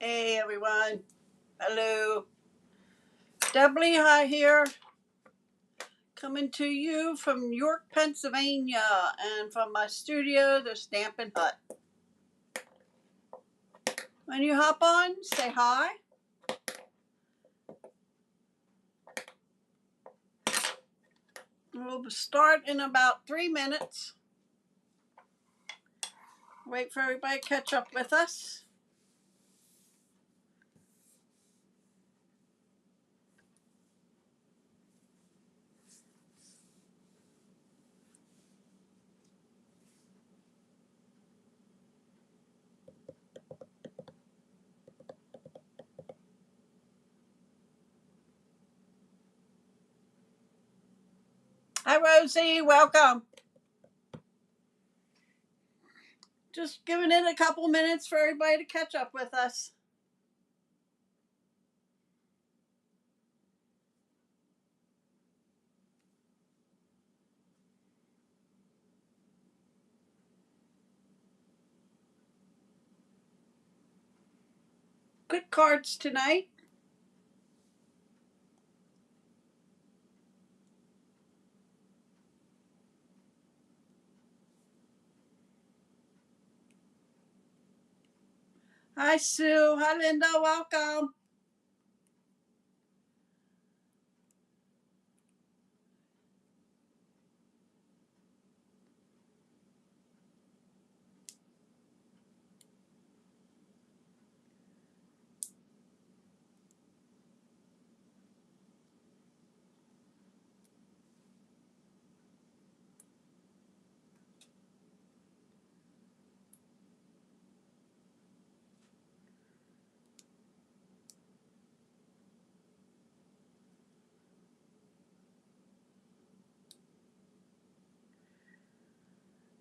Hey everyone, hello. Deb Lehigh here, coming to you from York, Pennsylvania, and from my studio, the Stampin' Hut. When you hop on, say hi. We'll start in about 3 minutes. Wait for everybody to catch up with us. Hi Rosie, welcome. Just giving it a couple minutes for everybody to catch up with us. Good cards tonight. Hi Sue, hi Linda, welcome.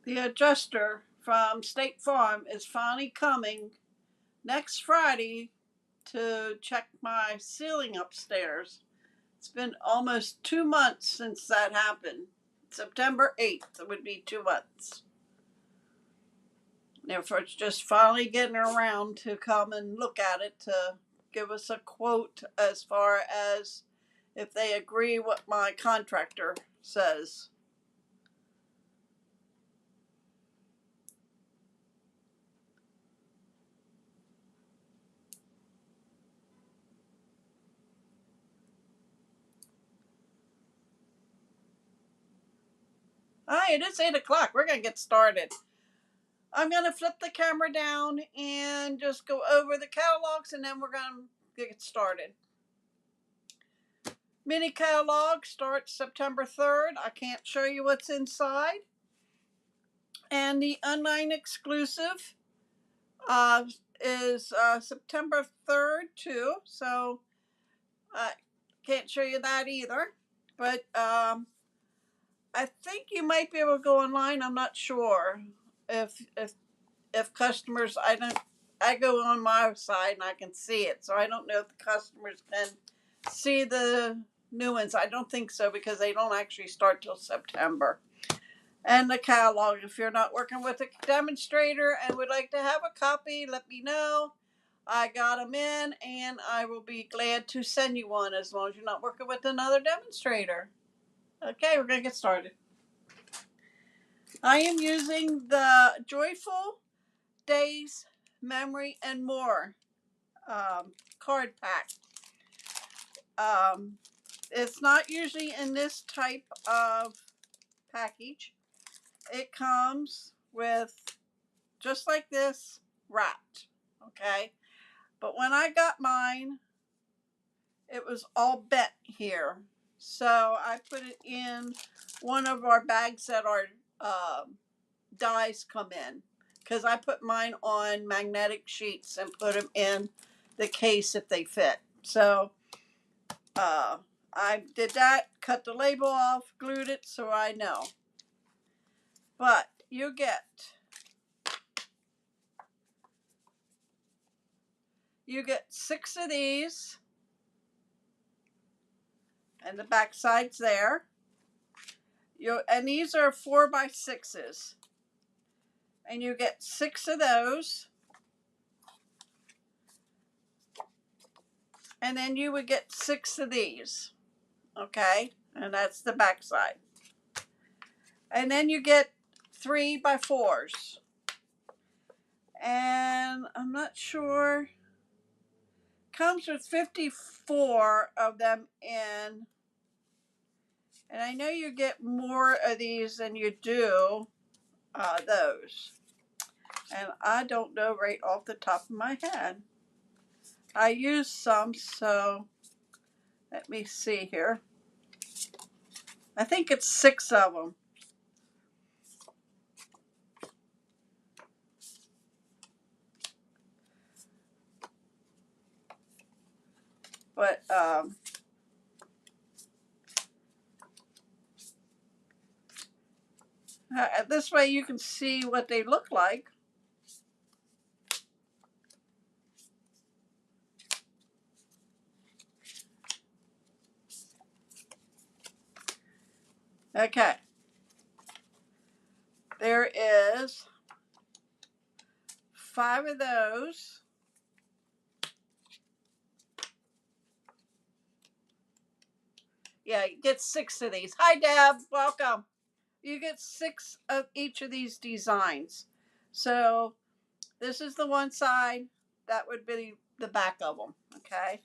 The adjuster from State Farm is finally coming next Friday to check my ceiling upstairs. It's been almost 2 months since that happened. September 8th it would be 2 months. Therefore, it's just finally getting around to come and look at it to give us a quote as far as if they agree what my contractor says. All right, it is 8 o'clock. We're going to get started. I'm going to flip the camera down and just go over the catalogs, and then we're going to get started. Mini catalog starts September 3rd. I can't show you what's inside. And the online exclusive is September 3rd too. So I can't show you that either. But I think you might be able to go online. I'm not sure if customers, I go on my side and I can see it. So I don't know if the customers can see the new ones. I don't think so because they don't actually start till September. And the catalog. If you're not working with a demonstrator and would like to have a copy, let me know. I got them in and I will be glad to send you one as long as you're not working with another demonstrator. Okay, we're going to get started. I am using the Joyful Days Memory and More card pack. It's not usually in this type of package. It comes with just like this, wrapped. Okay, but when I got mine, it was all bent here, so I put it in one of our bags that our dies come in, because I put mine on magnetic sheets and put them in the case if they fit. So I did that, cut the label off, glued it so I know. But you get six of these, and the back side's there. And these are 4x6s, and you get six of those. And then you would get 6 of these. Okay, and that's the back side. And then you get 3x4s. And I'm not sure. Comes with 54 of them in. And I know you get more of these than you do those. And I don't know right off the top of my head. I used some, so let me see here. I think it's 6 of them. But this way you can see what they look like. Okay. There is 5 of those. Yeah, you get 6 of these. Hi, Deb. Welcome. You get 6 of each of these designs. So this is the one side. That would be the back of them. Okay.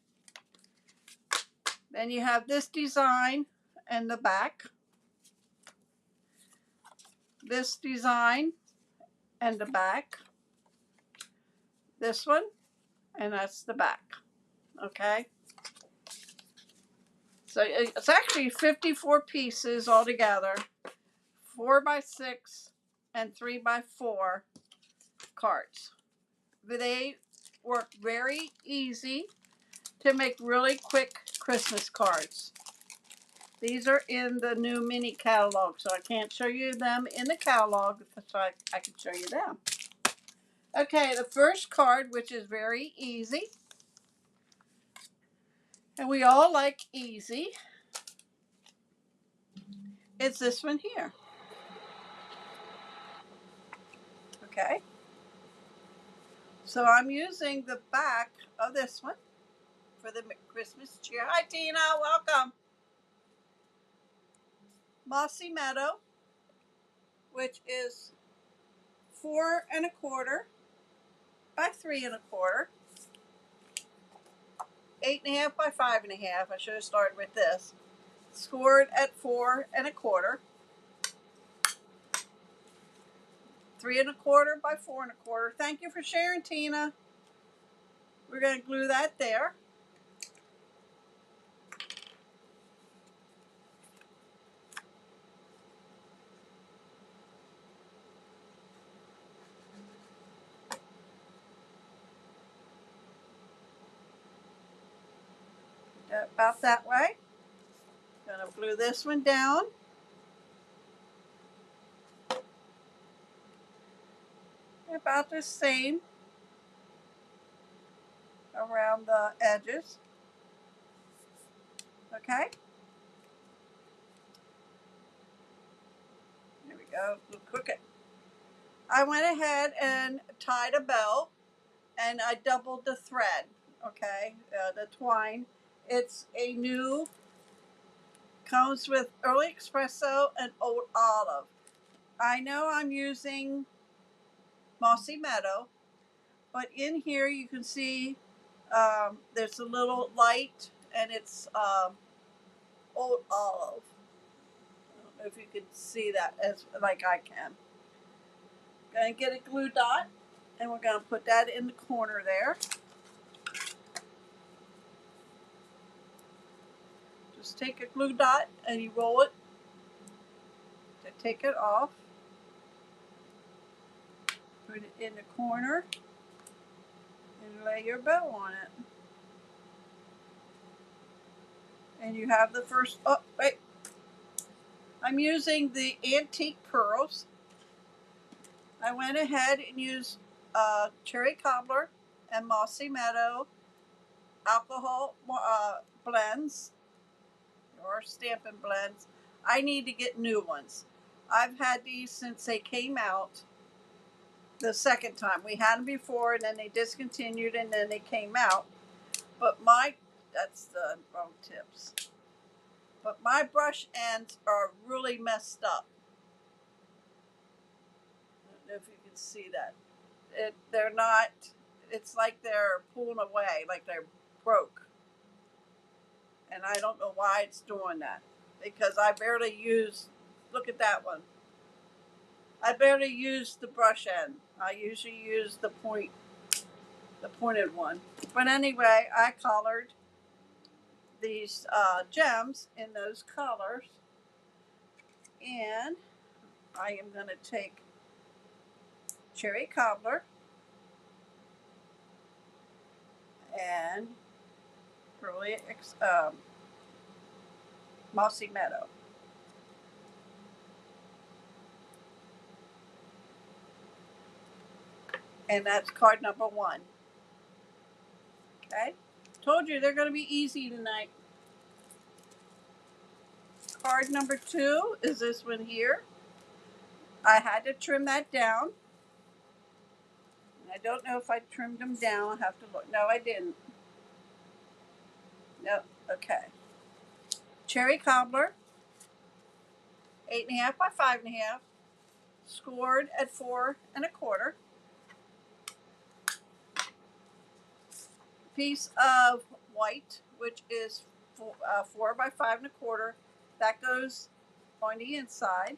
Then you have this design and the back. This design and the back. This one, and that's the back. Okay. So it's actually 54 pieces altogether, 4x6 and 3x4 cards. They work very easy to make really quick Christmas cards. These are in the new mini catalog, so I can't show you them in the catalog, so I can show you them. Okay, the first card, which is very easy, and we all like easy, it's this one here. Okay, so I'm using the back of this one for the Christmas cheer. Hi, Tina, welcome. Mossy Meadow, which is 4 1/4 by 3 1/4, 8 1/2 by 5 1/2. I should have started with this. Scored at 4 1/4, 3 1/4 by 4 1/4. Thank you for sharing, Tina. We're going to glue that there. About that way. Going to glue this one down. About the same around the edges. Okay. There we go. We'll cook it. I went ahead and tied a bow, and I doubled the thread. Okay, the twine. It's a new. Comes with early espresso and oat olive. I know I'm using Mossy Meadow, but in here you can see there's a little light, and it's oat olive. I don't know if you can see that as like I can. Gonna get a glue dot, and we're gonna put that in the corner there. Just take a glue dot and you roll it to take it off. Put it in the corner and lay your bow on it. And you have the first, oh wait, I'm using the antique pearls. I went ahead and used cherry cobbler and Mossy Meadow alcohol blends or Stampin' Blends. I need to get new ones. I've had these since they came out the second time. We had them before, and then they discontinued, and then they came out. But my that's the wrong tips. But my brush ends are really messed up. I don't know if you can see that. They're not, it's like they're pulling away, like they're broke. And I don't know why it's doing that. Because I barely use, look at that one. I barely use the brush end. I usually use the pointed one. But anyway, I colored these gems in those colors. And I am going to take Cherry Cobbler and really Mossy Meadow. And that's card number 1. Okay? Told you they're going to be easy tonight. Card number 2 is this one here. I had to trim that down. I don't know if I trimmed them down. I'll have to look. No, I didn't. Nope. Okay. Cherry Cobbler, 8.5 by 5.5, scored at 4 1/4. Piece of white, which is 4 by 5 1/4. That goes on the inside.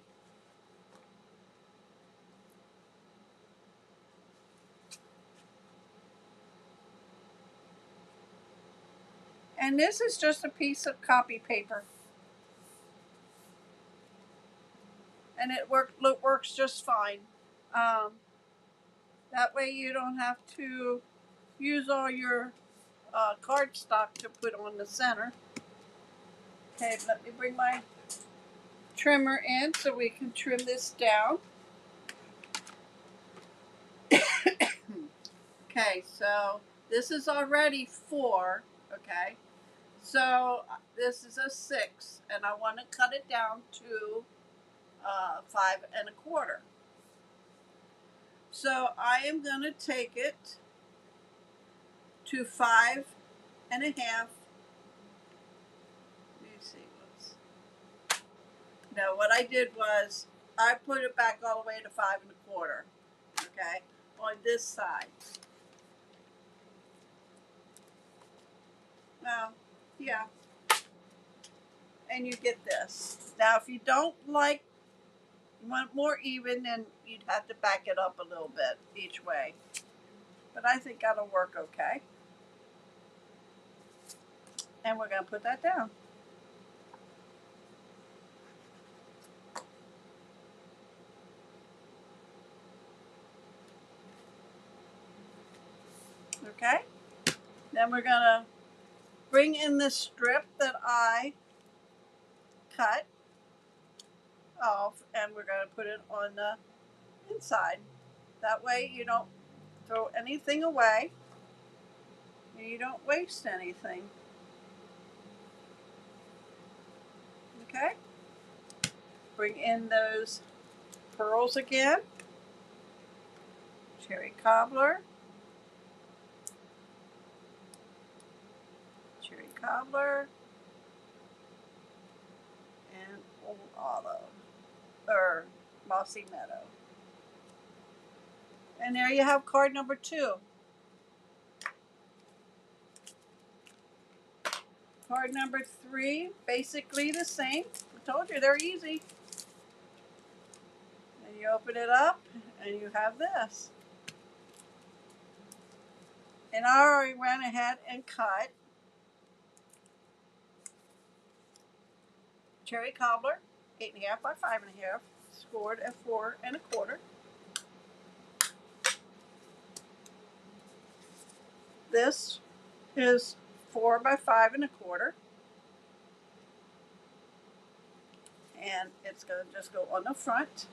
And this is just a piece of copy paper. And it works just fine. That way you don't have to use all your cardstock to put on the center. Okay, let me bring my trimmer in so we can trim this down. Okay, so this is already 4, okay? So this is a 6, and I want to cut it down to 5 1/4. So I am going to take it to 5 1/2. Let me see what's. No, what I did was I put it back all the way to 5 1/4. Okay, on this side. Well, yeah. And you get this. Now, if you don't like, you want more even, then you'd have to back it up a little bit each way. But I think that'll work okay. And we're going to put that down. Okay? Then we're going to bring in this strip that I cut off, and we're going to put it on the inside. That way you don't throw anything away and you don't waste anything. Okay? Bring in those pearls again. Cherry Cobbler. Cherry Cobbler. And Old Olive. Or Mossy Meadow. And there you have card number 2. Card number 3, basically the same. I told you they're easy. And you open it up and you have this. And I already went ahead and cut Cherry Cobbler, 8.5 by 5.5, scored at 4 1/4. This is 4 by 5 1/4. And it's going to just go on the front.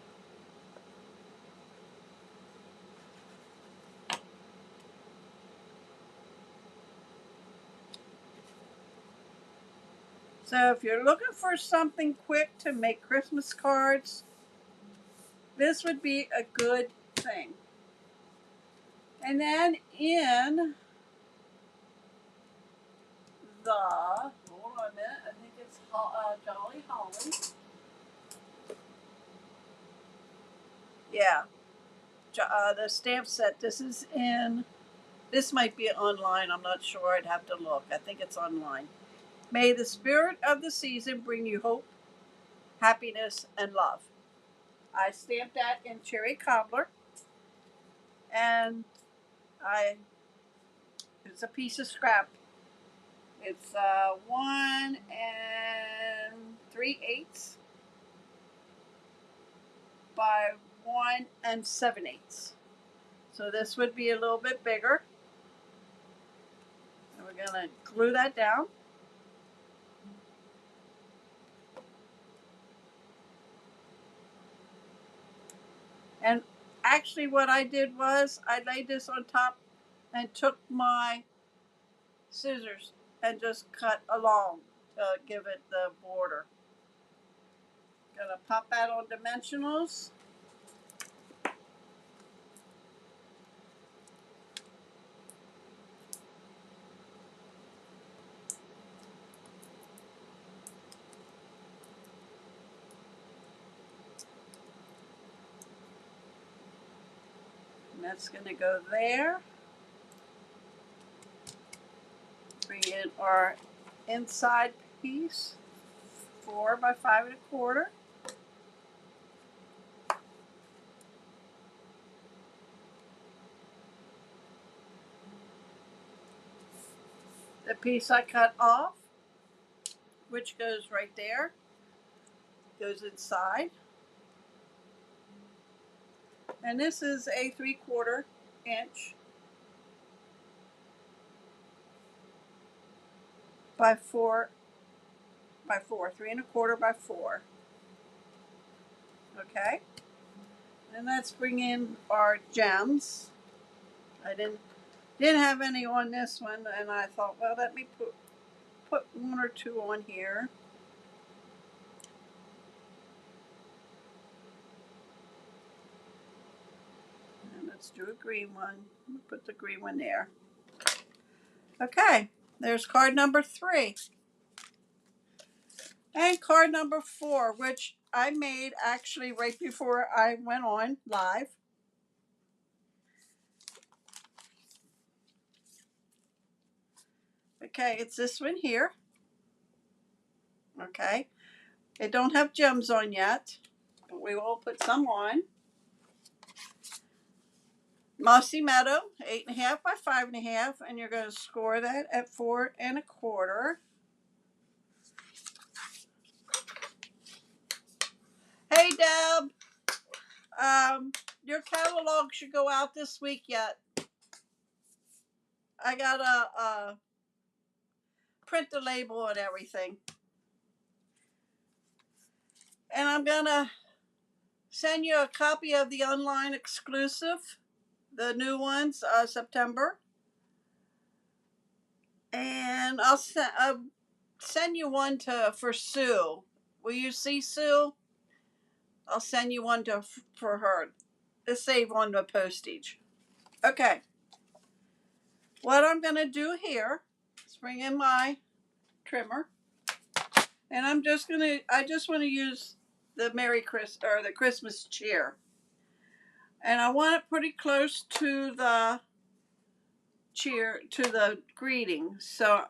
So if you're looking for something quick to make Christmas cards, this would be a good thing. And then in hold on a minute, I think it's Jolly Holly. Yeah, the stamp set. This might be online, I'm not sure, I'd have to look. I think it's online. May the spirit of the season bring you hope, happiness, and love. I stamped that in cherry cobbler, and it's a piece of scrap. It's 1 3/8 by 1 7/8. So this would be a little bit bigger. And we're gonna glue that down. And actually what I did was I laid this on top and took my scissors and just cut along to give it the border. Gonna pop that on dimensionals. And that's gonna go there. Bring in our inside piece, 4 by 5 1/4. The piece I cut off, which goes right there, goes inside. And this is a 3/4 inch by 4 by 4, 3 1/4 by 4. Okay. And let's bring in our gems. I didn't have any on this one, and I thought, well, let me put 1 or 2 on here. And let's do a green one. Put the green one there. Okay, there's card number 3. And card number 4, which I made actually right before I went on live. Okay, it's this one here. Okay, it don't have gems on yet, but we will put some on. Mossy Meadow, 8.5 by 5.5, and you're going to score that at 4 1/4. Hey Deb, your catalog should go out this week yet. I gotta print the label and everything, and I'm gonna send you a copy of the online exclusive, the new ones, September, and I'll send you one for Sue. Will you see Sue? I'll send you one for her to save on the postage. Okay. What I'm going to do here is bring in my trimmer, and I just want to use the the Christmas cheer, and I want it pretty close to the greeting. So,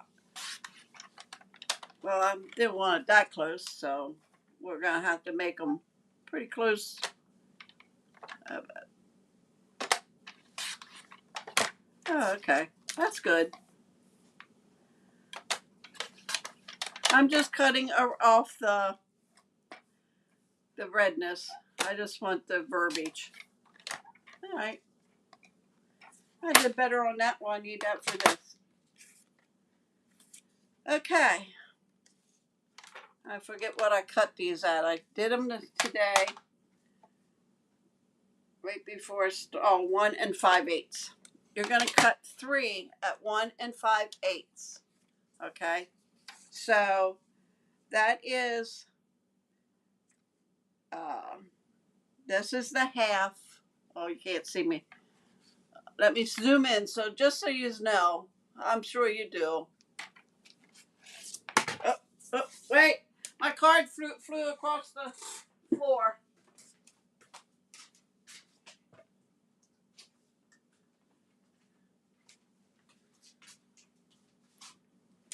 well, I didn't want it that close, so we're gonna have to make them pretty close. Oh, okay, that's good. I'm just cutting off the redness. I just want the verbiage. All right. I did better on that one. Need that for this. Okay. I forget what I cut these at. I did them today. Right before 1 5/8. You're going to cut 3 at 1 5/8. Okay. So that is, this is the half. Oh, you can't see me. Let me zoom in. So just so you know, I'm sure you do. Oh, wait, my card flew across the floor.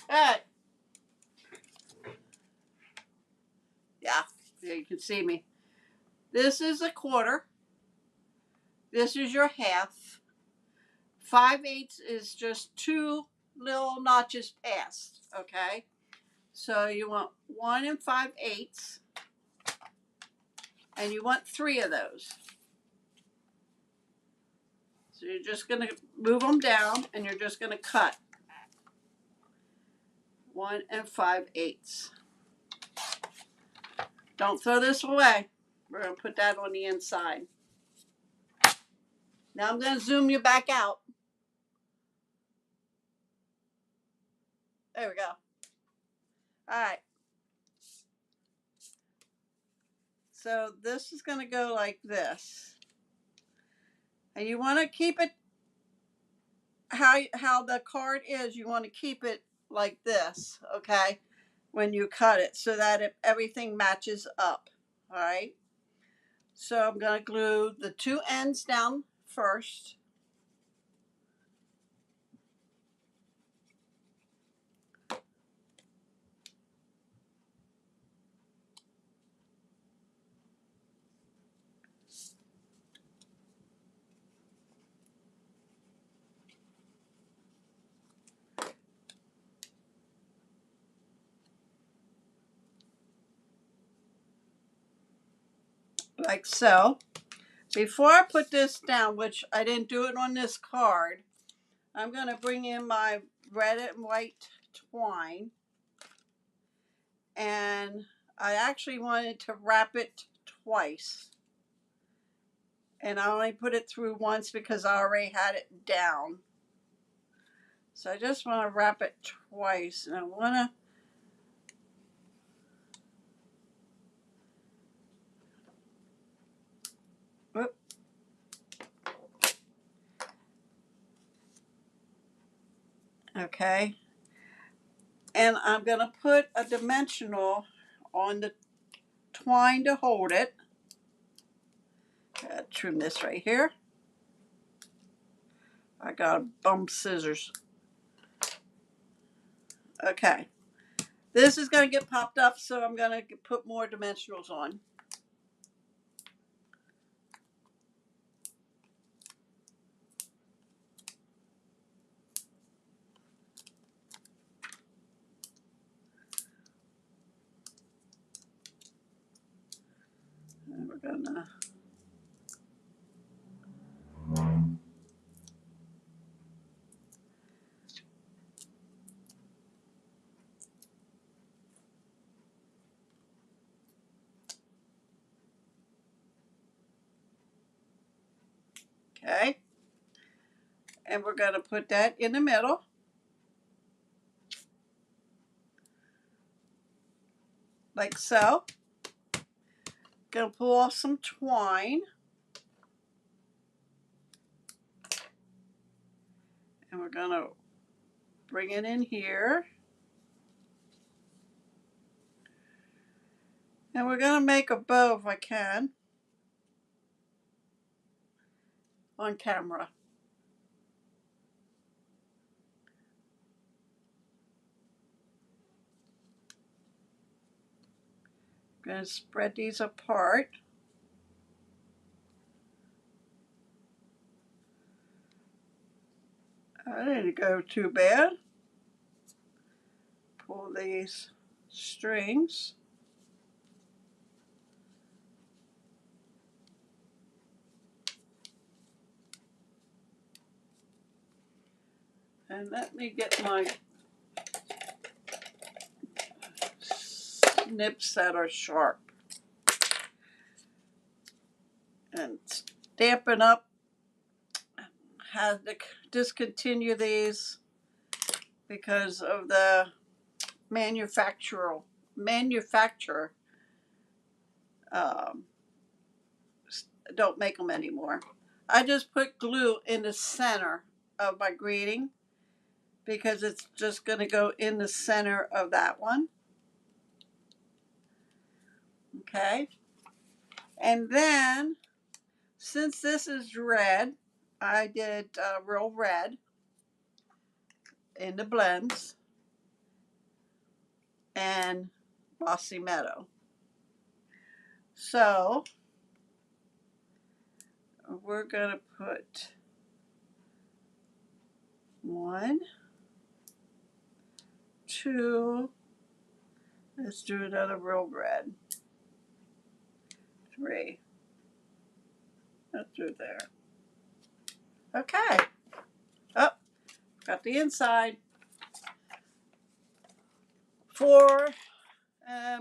Hey, yeah, you can see me. This is a quarter. This is your half. 5/8 is just two little notches past. Okay, so you want 1 5/8, and you want 3 of those. So you're just going to move them down, and you're just going to cut 1 5/8. Don't throw this away. We're going to put that on the inside. Now I'm going to zoom you back out. There we go. All right. So this is going to go like this. And you want to keep it how the card is. You want to keep it like this, okay? When you cut it, so that everything matches up. All right. So I'm going to glue the 2 ends down first. Like so. Before I put this down, which I didn't do it on this card, I'm going to bring in my red and white twine. And I actually wanted to wrap it twice. And I only put it through once because I already had it down. So I just want to wrap it twice. And I want to okay. And I'm going to put a dimensional on the twine to hold it. Trim this right here. I got bum scissors. Okay. This is going to get popped up, so I'm going to put more dimensionals on. And we're going to okay. And we're going to put that in the middle. Like so. Going to pull off some twine. And we're going to bring it in here. And we're going to make a bow if I can on camera. I'm going to spread these apart. I didn't go too bad. Pull these strings. And let me get my snips that are sharp. And Stampin' Up! Had to discontinue these because of the manufacturer don't make them anymore. I just put glue in the center of my greeting because it's just going to go in the center of that one. Okay. And then, since this is red, I did real red in the blends and Mossy Meadow. So we're going to put 1, 2, let's do another real red, 3, let's do there. Okay. Oh, got the inside. 4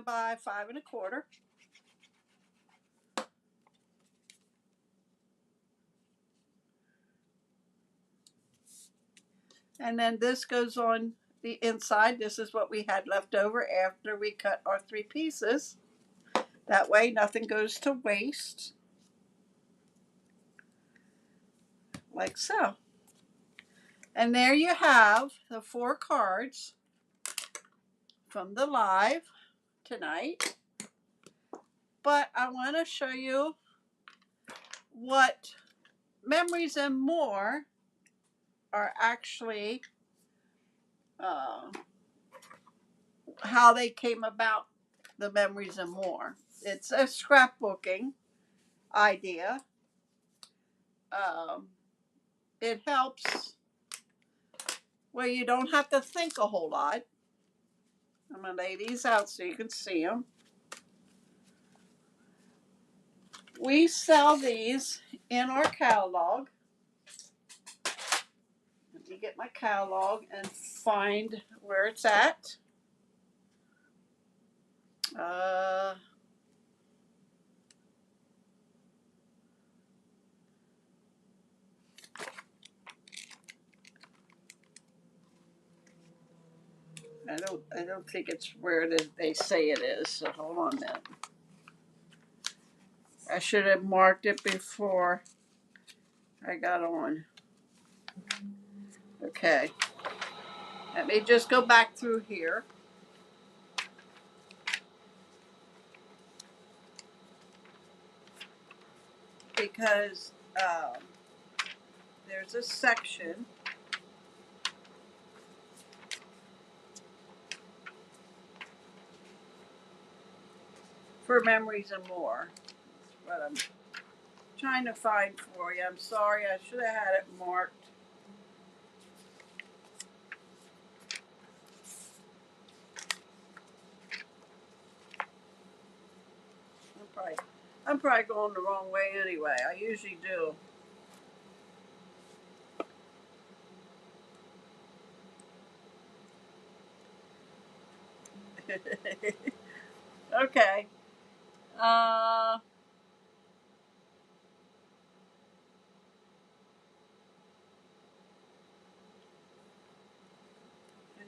by 5 1/4. And then this goes on the inside. This is what we had left over after we cut our 3 pieces. That way nothing goes to waste. Like so. And there you have the 4 cards from the live tonight. But I want to show you what Memories and More are actually, how they came about, the Memories and More. It's a scrapbooking idea. It helps where you don't have to think a whole lot. I'm going to lay these out so you can see them. We sell these in our catalog. Let me get my catalog and find where it's at. I don't think it's where they say it is. So hold on a minute. I should have marked it before I got on. Okay. Let me just go back through here. Because there's a section for Memories and More. That's what I'm trying to find for you. I'm sorry, I should have had it marked. I'm probably going the wrong way anyway. I usually do. Okay. I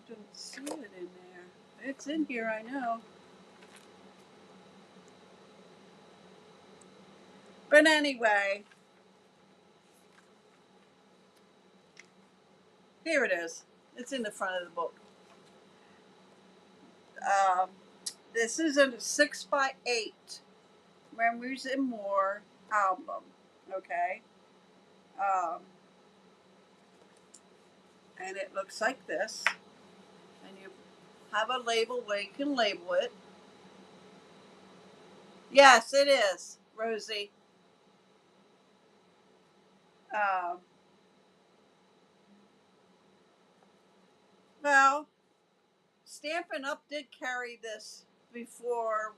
don't see it in there. It's in here, I know. But anyway, here it is. It's in the front of the book. Um, this is a 6x8 Memories and More album. Okay. And it looks like this. And you have a label where you can label it. Yes, it is, Rosie. Um, well, Stampin' Up did carry this before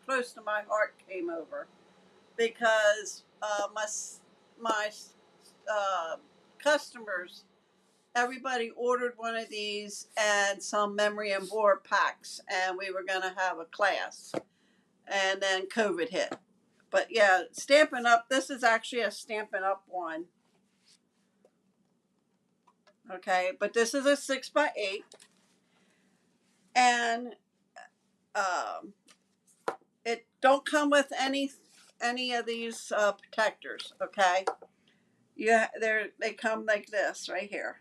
Close to My Heart came over, because my customers, everybody ordered one of these and some Memory and More packs, and we were going to have a class, and then COVID hit. But yeah, Stampin' Up, this is actually a Stampin' Up one. Okay, but this is a 6x8, and it don't come with any of these protectors. Okay, they come like this right here.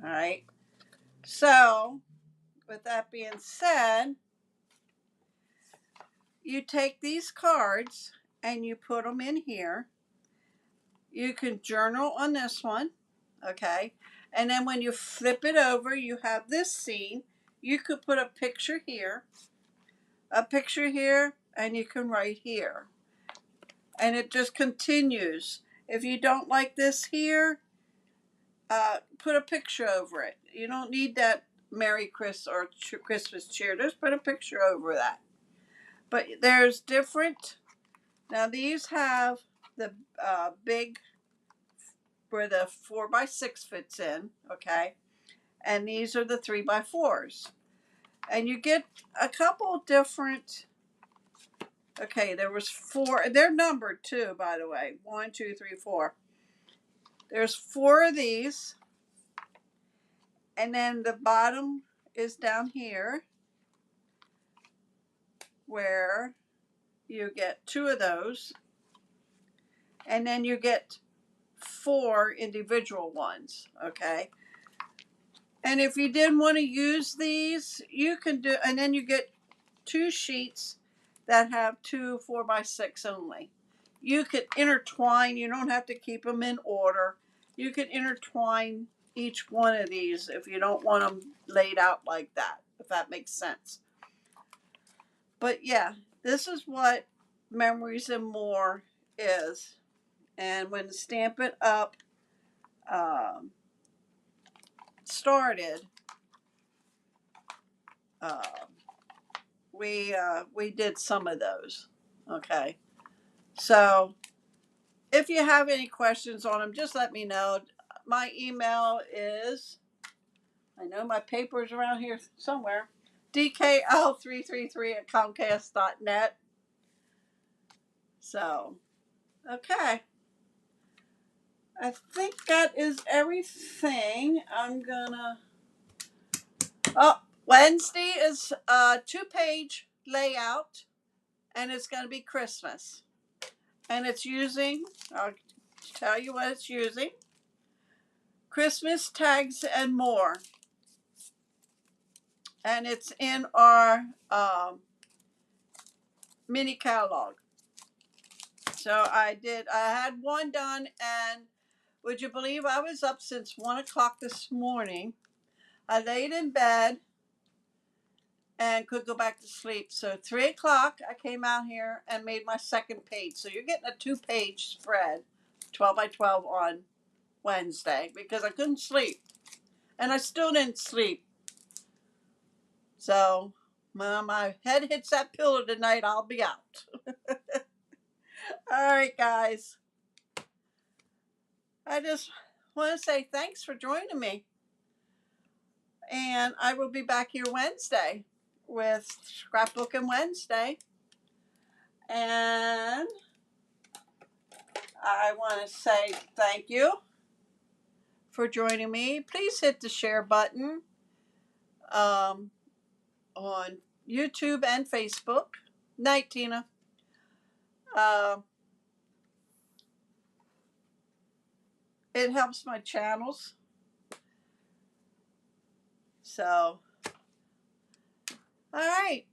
All right. So with that being said, you take these cards and you put them in here. You can journal on this one, okay? And then when you flip it over, you have this scene. You could put a picture here, and you can write here. And it just continues. If you don't like this here, put a picture over it. You don't need that Merry Christmas or Christmas cheer. Just put a picture over that. But there's different. Now these have the big, where the 4x6 fits in, okay? And these are the 3x4s. And you get a couple different, okay, there was 4, they're numbered too, by the way. 1, 2, 3, 4. There's 4 of these. And then the bottom is down here, where you get 2 of those. And then you get 4 individual ones, okay? And if you didn't want to use these, you can do, and then you get 2 sheets that have 2 4x6 only. You could intertwine, you don't have to keep them in order. You can intertwine each one of these if you don't want them laid out like that, if that makes sense. But yeah, this is what Memories and More is. And when Stamp It Up started, we did some of those. Okay, so if you have any questions on them, just let me know. My email is, I know my paper's around here somewhere, dkl333@comcast.net. So, okay. I think that is everything. I'm gonna. Oh, Wednesday is a 2-page layout, and it's gonna be Christmas. And it's using, I'll tell you what it's using, Christmas tags and more. And it's in our mini catalog. So I had one done, and would you believe I was up since 1 o'clock this morning. I laid in bed and could go back to sleep. So 3 o'clock, I came out here and made my second page. So you're getting a 2-page spread, 12x12 on Wednesday, because I couldn't sleep. And I still didn't sleep. So when my head hits that pillow tonight, I'll be out. All right, guys. I just want to say thanks for joining me. And I will be back here Wednesday with Scrapbooking Wednesday. And I want to say thank you for joining me. Please hit the share button on YouTube and Facebook. Night, Tina. It helps my channels. So, all right.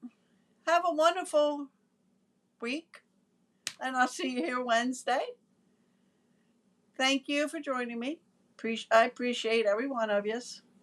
Have a wonderful week. And I'll see you here Wednesday. Thank you for joining me. I appreciate every one of you.